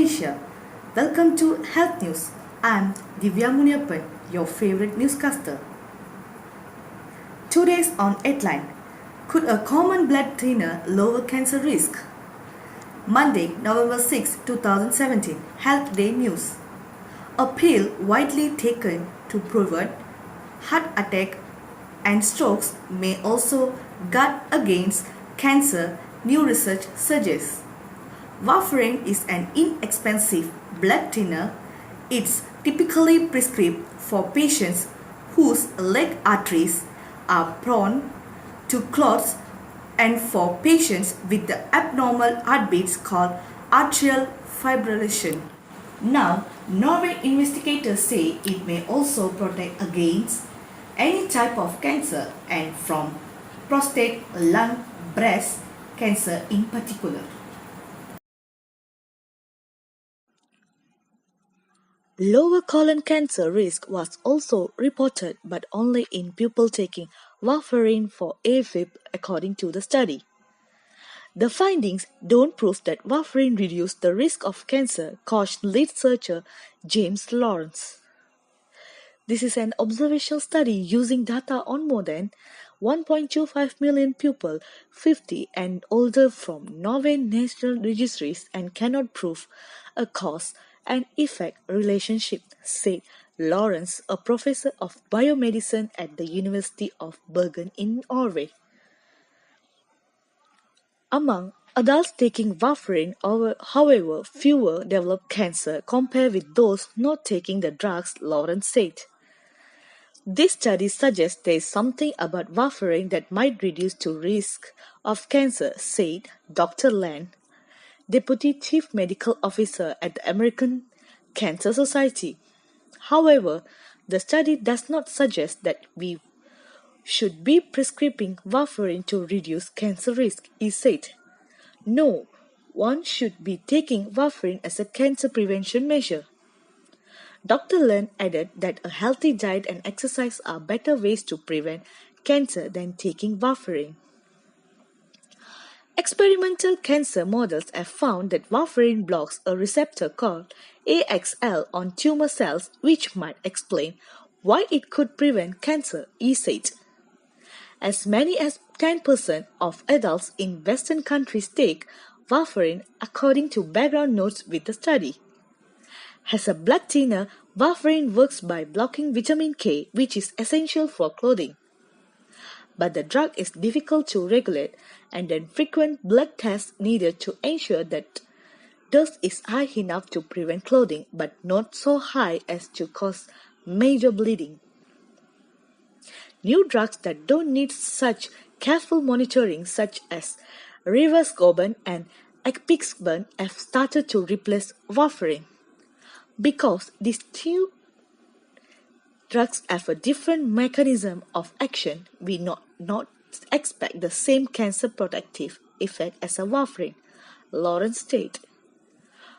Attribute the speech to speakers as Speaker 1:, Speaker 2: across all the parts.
Speaker 1: Indonesia. Welcome to Health News. I'm Deviya Muniyappan, your favorite newscaster. Today's on headline: could a common blood thinner lower cancer risk? Monday, November 6, 2017, Health Day News. A pill widely taken to prevent heart attack and strokes may also guard against cancer, new research suggests. Warfarin is an inexpensive blood thinner. It's typically prescribed for patients whose leg arteries are prone to clots and for patients with the abnormal heartbeats called atrial fibrillation. Now, Norway investigators say it may also protect against any type of cancer and from prostate, lung, breast cancer in particular.
Speaker 2: Lower colon cancer risk was also reported, but only in people taking warfarin for AFib, according to the study. The findings don't prove that warfarin reduced the risk of cancer, cautioned lead researcher James Lawrence. This is an observational study using data on more than 1.25 million people 50 and older from Norway national registries and cannot prove a cause and effect relationship, said Lawrence, a professor of biomedicine at the University of Bergen in Norway. Among adults taking warfarin, however, fewer develop cancer compared with those not taking the drugs, Lawrence said. This study suggests there is something about warfarin that might reduce the risk of cancer, said Dr. Land, Deputy Chief Medical Officer at the American Cancer Society. However, the study does not suggest that we should be prescribing warfarin to reduce cancer risk, he said. No, one should be taking warfarin as a cancer prevention measure. Dr. Len added that a healthy diet and exercise are better ways to prevent cancer than taking warfarin. Experimental cancer models have found that warfarin blocks a receptor called AXL on tumor cells, which might explain why it could prevent cancer, he said. As many as 10% of adults in Western countries take warfarin, according to background notes with the study. As a blood thinner, warfarin works by blocking vitamin K, which is essential for clothing. But the drug is difficult to regulate, and then frequent blood tests needed to ensure that dose is high enough to prevent clotting, but not so high as to cause major bleeding. New drugs that don't need such careful monitoring, such as rivaroxaban and apixaban, have started to replace warfarin. Because these two drugs have a different mechanism of action, we not expect the same cancer protective effect as a warfarin, Lawrence stated.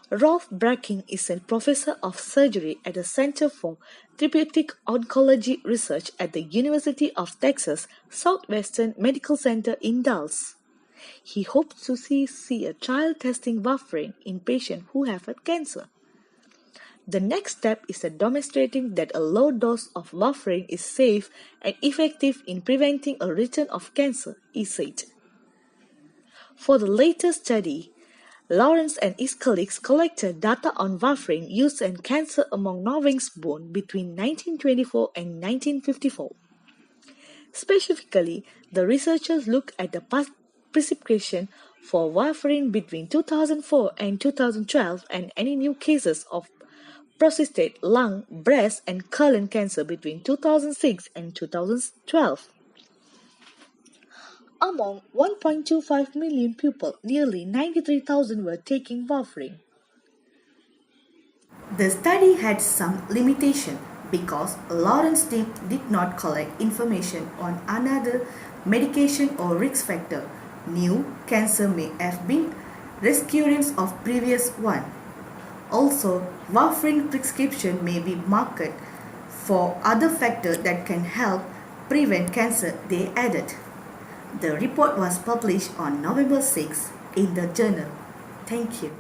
Speaker 2: Rolf Bracking is a professor of surgery at the Center for Therapeutic Oncology Research at the University of Texas Southwestern Medical Center in Dallas. He hopes to see a trial testing warfarin in patients who have had cancer. The next step is demonstrating that a low dose of warfarin is safe and effective in preventing a return of cancer, he said. For the latest study, Lawrence and his colleagues collected data on warfarin use in cancer among Norwegians born between 1924 and 1954. Specifically, the researchers looked at the prescription for warfarin between 2004 and 2012 and any new cases of prostate, lung, breast, and colon cancer between 2006 and 2012. Among 1.25 million people, nearly 93,000 were taking warfarin.
Speaker 1: The study had some limitation because Lawrence did not collect information on another medication or risk factor. New cancer may have been recurrence of previous one. Also, warfarin prescription may be marketed for other factors that can help prevent cancer, they added. The report was published on November 6 in the journal. Thank you.